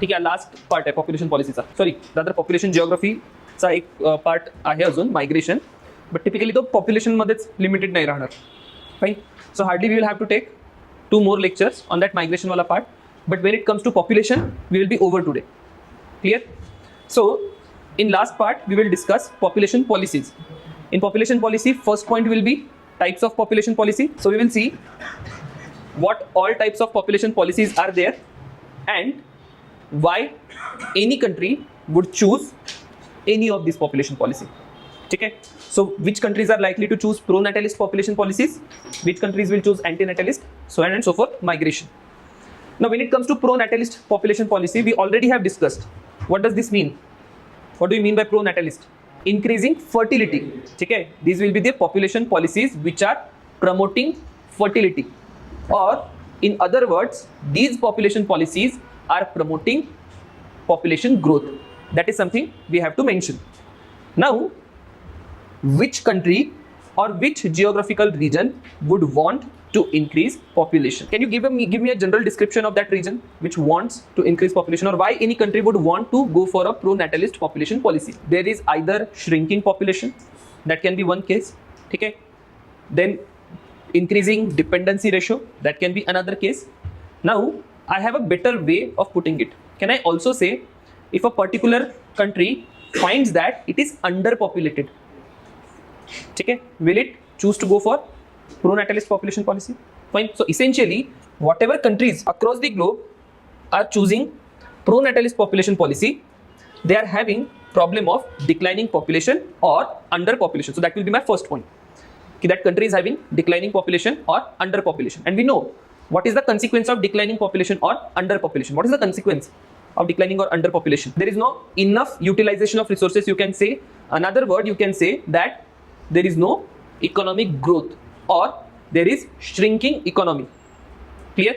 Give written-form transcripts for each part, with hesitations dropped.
ठीक आहे. Last part आहे पॉप्युलेशन पॉलिसीचा, सॉरी रादर पॉप्युलेशन जिओग्राफीचा एक पार्ट आहे अजून, मायग्रेशन. बट टिपिकली तो पॉप्युलेशनमध्येच लिमिटेड नाही राहणार. Fine. So hardly we will have to take 2 more lectures on that migration wala part, but when it comes to population we will be over today. Clear? So in last part we will discuss population policies. In population policy, first point will be types of population policy. So we will see what all types of population policies are there and why any country would choose any of this population policy. Okay, so which countries are likely to choose pro-natalist population policies, which countries will choose anti-natalist, so on and so forth. Migration. Now when it comes to pro-natalist population policy, we already have discussed what does this mean. What do you mean by pro-natalist? Increasing fertility. Okay, these will be the population policies which are promoting fertility, or in other words, these population policies are promoting population growth. That is something we have to mention. Now which country or which geographical region would want to increase population? Can you give me a general description of that region which wants to increase population, or why any country would want to go for a pro-natalist population policy? There is either shrinking population, that can be one case, okay? Then increasing dependency ratio, that can be another case. Now I have a better way of putting it. Can I also say if a particular country finds that it is underpopulated, okay, will it choose to go for pro-natalist population policy? Fine. So essentially whatever countries across the globe are choosing pro-natalist population policy, they are having problem of declining population or underpopulation. So that will be my first point, that country is having declining population or underpopulation. And we know what is the consequence of declining population or underpopulation. What is the consequence of declining or underpopulation? There is no enough utilization of resources, you can say. Another word you can say that there is no economic growth, or there is shrinking economy. Clear?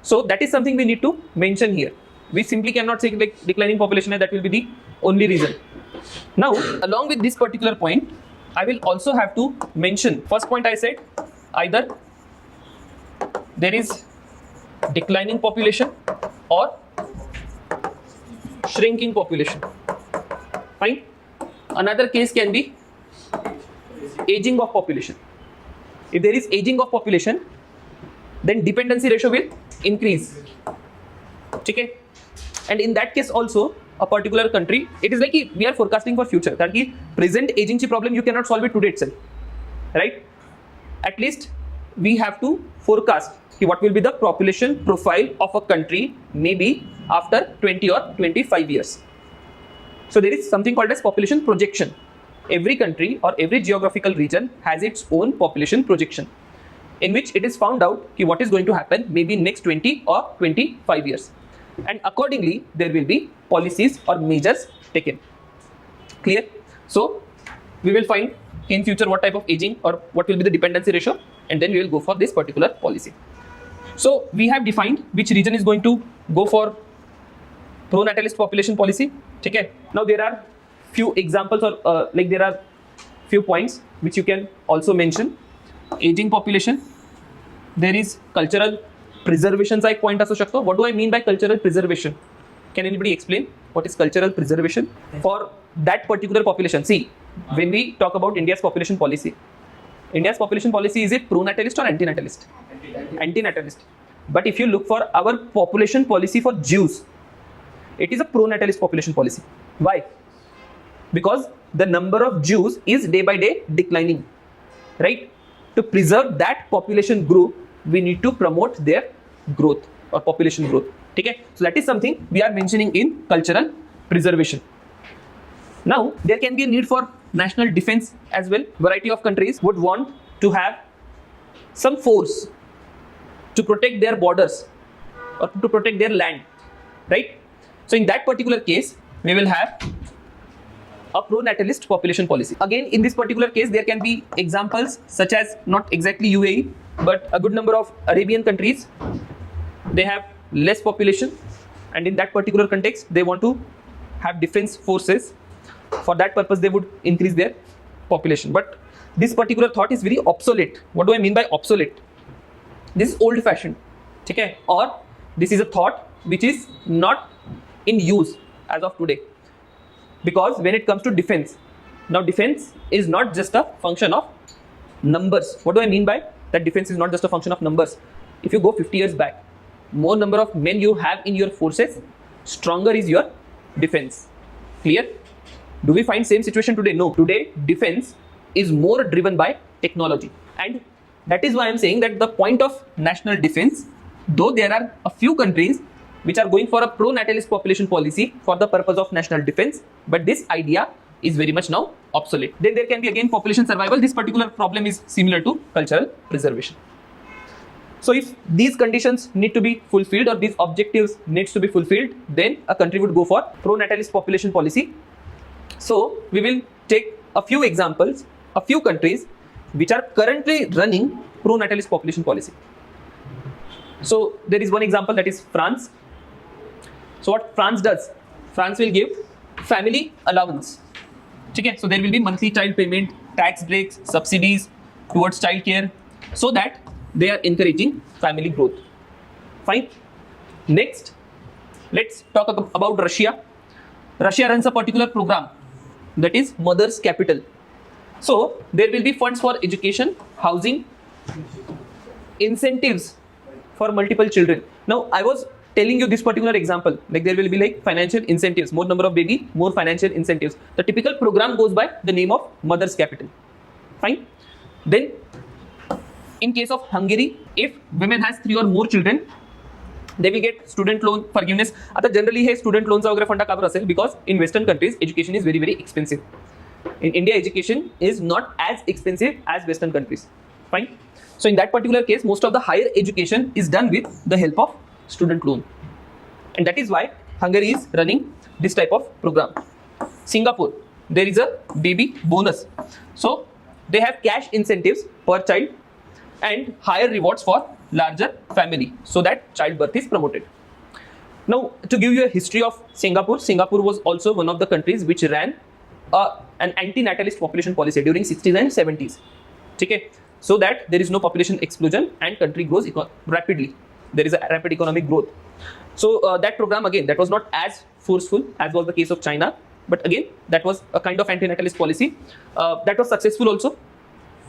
So that is something we need to mention here. We simply cannot say like declining population, that will be the only reason. Now along with this particular point, I will also have to mention, first point I said, either there is declining population or shrinking population. Fine. Another case can be aging of population. If there is aging of population, then dependency ratio will increase. Okay, and in that case also a particular country, it is like we are forecasting for future, that present aging problem you cannot solve it today itself, right? At least we have to forecast what will be the population profile of a country maybe after 20 or 25 years. So there is something called as population projection. Every country or every geographical region has its own population projection, in which it is found out what is going to happen maybe next 20 or 25 years, and accordingly there will be policies or measures taken. Clear? So we will find in future what type of aging or what will be the dependency ratio, and then we will go for this particular policy. So we have defined which region is going to go for pro-natalist population policy. Okay, now there are few examples, or like there are few points which you can also mention. Aging population, there is cultural preservation चा एक point असू शकतो. What do I mean by cultural preservation? Can anybody explain what is cultural preservation for that particular population? See, when we talk about India's population policy is it pro-natalist or anti-natalist? Anti-natalist. But if you look for our population policy for Jews, it is a pro-natalist population policy. Why? Because the number of Jews is day by day declining, right? To preserve that population group, we need to promote their growth or population growth. Okay, so that is something we are mentioning in cultural preservation. Now there can be a need for national defense as well. Variety of countries would want to have some force to protect their borders or to protect their land, right? So in that particular case, we will have a pro-natalist population policy. Again, in this particular case, there can be examples such as, not exactly UAE, but a good number of Arabian countries. They have less population, and in that particular context, they want to have defense forces. For that purpose, they would increase their population. But this particular thought is very obsolete. What do I mean by obsolete? This is old-fashioned, okay? Or this is a thought which is not in use as of today. Because when it comes to defense, now defense is not just a function of numbers. What do I mean by that? Defense is not just a function of numbers. If you go 50 years back, more number of men you have in your forces, stronger is your defense. Clear? Do we find same situation today? No. Today, defense is more driven by technology. And that is why I'm saying that the point of national defense, though there are a few countries which are going for a pro-natalist population policy for the purpose of national defense, but this idea is very much now obsolete. Then there can be again population survival. This particular problem is similar to cultural preservation. So if these conditions need to be fulfilled or these objectives needs to be fulfilled, then a country would go for pro-natalist population policy. So we will take a few examples, a few countries which are currently running pro-natalist population policy. So there is one example, that is France. So what France does, France will give family allowance. Okay, so there will be monthly child payment, tax breaks, subsidies towards child care, so that they are encouraging family growth. Fine. Next, let's talk about Russia. Russia runs a particular program, that is Mother's Capital. So there will be funds for education, housing, incentives for multiple children. Now I was telling you this particular example, like there will be like financial incentives, more number of baby, more financial incentives. The typical program goes by the name of Mother's Capital. Fine. Then in case of Hungary, if women has 3 or more children, they will get student loan forgiveness. आता generally हे student loans वगैरे फंडा का असेल, because in Western countries education is very very expensive. In India, education is not as expensive as Western countries. Fine. So in that particular case, most of the higher education is done with the help of student loan, and that is why Hungary is running this type of program. Singapore, there is a baby bonus, so they have cash incentives per child and higher rewards for larger family, so that childbirth is promoted. Now, to give you a history of Singapore, Singapore was also one of the countries which ran an anti-natalist population policy during 60s and 70s. Okay, so that there is no population explosion and country grows rapidly. There is a rapid economic growth. So that program, again, that was not as forceful as was the case of China, but again that was a kind of anti-natalist policy that was successful also.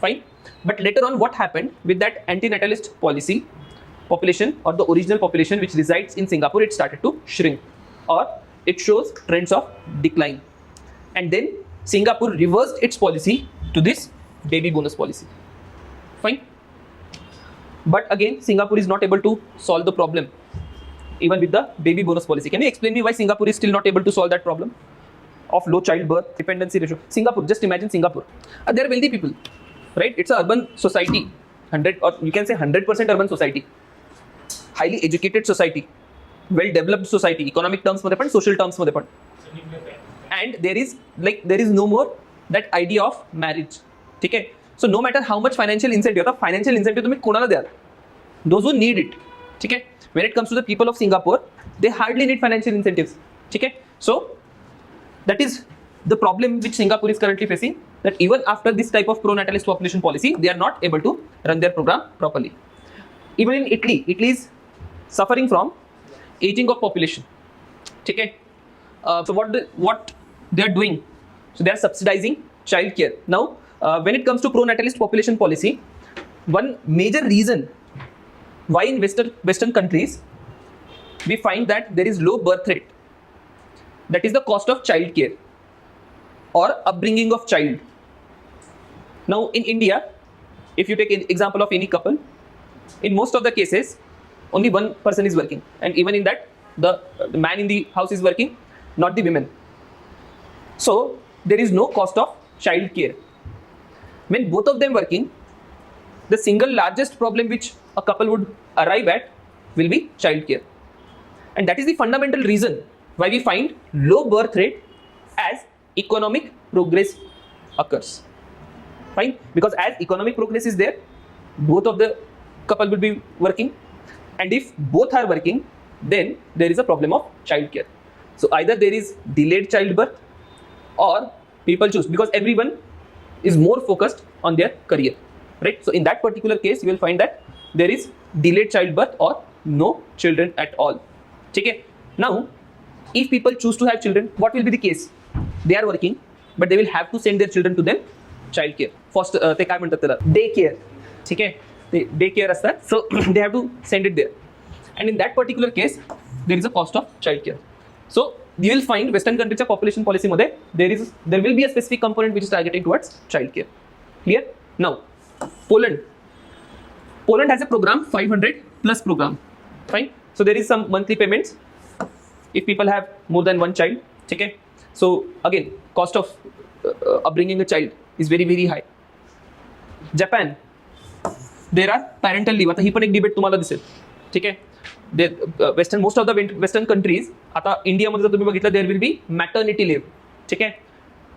Fine. But later on, what happened with that anti-natalist policy, population or the original population which resides in Singapore, it started to shrink, or it shows trends of decline. And then Singapore reversed its policy to this baby bonus policy. Fine. But again, Singapore is not able to solve the problem even with the baby bonus policy. Can you explain me why Singapore is still not able to solve that problem of low childbirth, dependency ratio? Singapore, just imagine Singapore. They are wealthy people, right? It's an urban society, 100, or you can say 100% urban society, highly educated society, well developed society, economic terms मध्ये पण, social terms मध्ये पण. And there is no more that idea of marriage. Okay? So no matter how much financial incentive, तुम्ही कोणाला द्याल? Those who need it. Okay? When it comes to the people of Singapore, they hardly need financial incentives. Okay? So that is the problem which Singapore is currently facing, that even after this type of pro-natalist population policy, they are not able to run their program properly. Even in Italy, Italy is suffering from aging of population. Okay? So what they are doing? So they are subsidizing child care. Now, when it comes to pro-natalist population policy, one major reason why in Western countries we find that there is low birth rate, that is the cost of child care or upbringing of child. Now in India, if you take an example of any couple, in most of the cases only one person is working, and even in that the man in the house is working, not the women. So there is no cost of child care. When both of them working, the single largest problem which a couple would arrive at will be child care, and that is the fundamental reason why we find low birth rate as economic progress occurs. Fine, because as economic progress is there, both of the couple will be working, and if both are working, then there is a problem of child care. So either there is delayed childbirth, or people choose, because everyone is more focused on their career, right? So in that particular case, you will find that there is delayed childbirth or no children at all. Okay? Now, if people choose to have children, what will be the case? They are working, but they will have to send their children to them child care. First, ते काय म्हणतात त्याला, day care. ठीक आहे, ते day care असतात. So they have to send it there, and in that particular case, there is a cost of child care. So you will find Western countries population policy मध्ये there will be a specific component which is targeting towards child care. Clear? Now, Poland has a program 500 plus program. Fine. So there is some monthly payments if people have more than one child. Okay. So again, cost of upbringing a child is very very high. Japan, there are parental leave. आता ही पण एक debate तुम्हाला दिसेल. ठीक आहे. Most of the Western countries, आता इंडियामध्ये जर तुम्ही बघितलं, there will be maternity leave. ठीक आहे.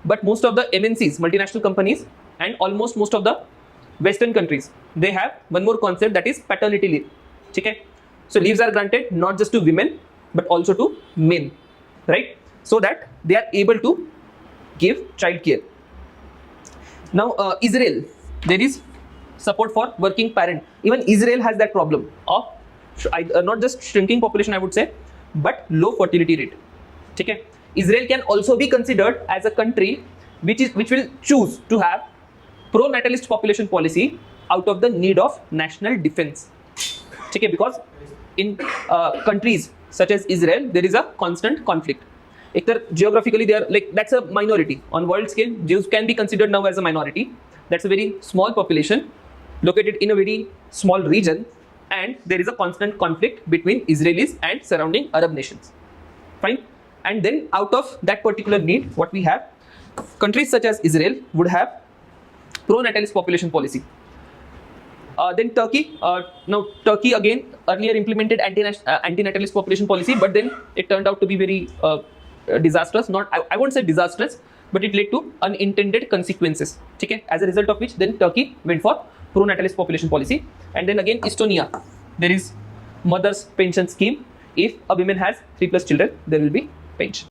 But most of the MNCs, multinational companies, and almost most of the Western countries, they have one more concept, that is paternity leave. ठीक है? So leaves are granted not just to women but also to men, right? So that they are able to give child care. Now Israel, there is support for working parent. Even Israel has that problem of not just shrinking population, I would say, but low fertility rate. ठीक है? Israel can also be considered as a country which will choose to have pro-natalist population policy out of the need of national defense. Okay, because in countries such as Israel, there is a constant conflict. Geographically, they are like, that's a minority. On world scale, Jews can be considered now as a minority. That's a very small population located in a very small region, and there is a constant conflict between Israelis and surrounding Arab nations. Fine. And then out of that particular need, what we have, countries such as Israel would have pro-natalist population policy. Then Turkey, now Turkey again earlier implemented anti-natalist population policy, but then it turned out to be very disastrous. I won't say disastrous, but it led to unintended consequences. Okay? As a result of which, then Turkey went for pro-natalist population policy. And then again Estonia, there is mother's pension scheme. If a woman has 3+ children, there will be pension.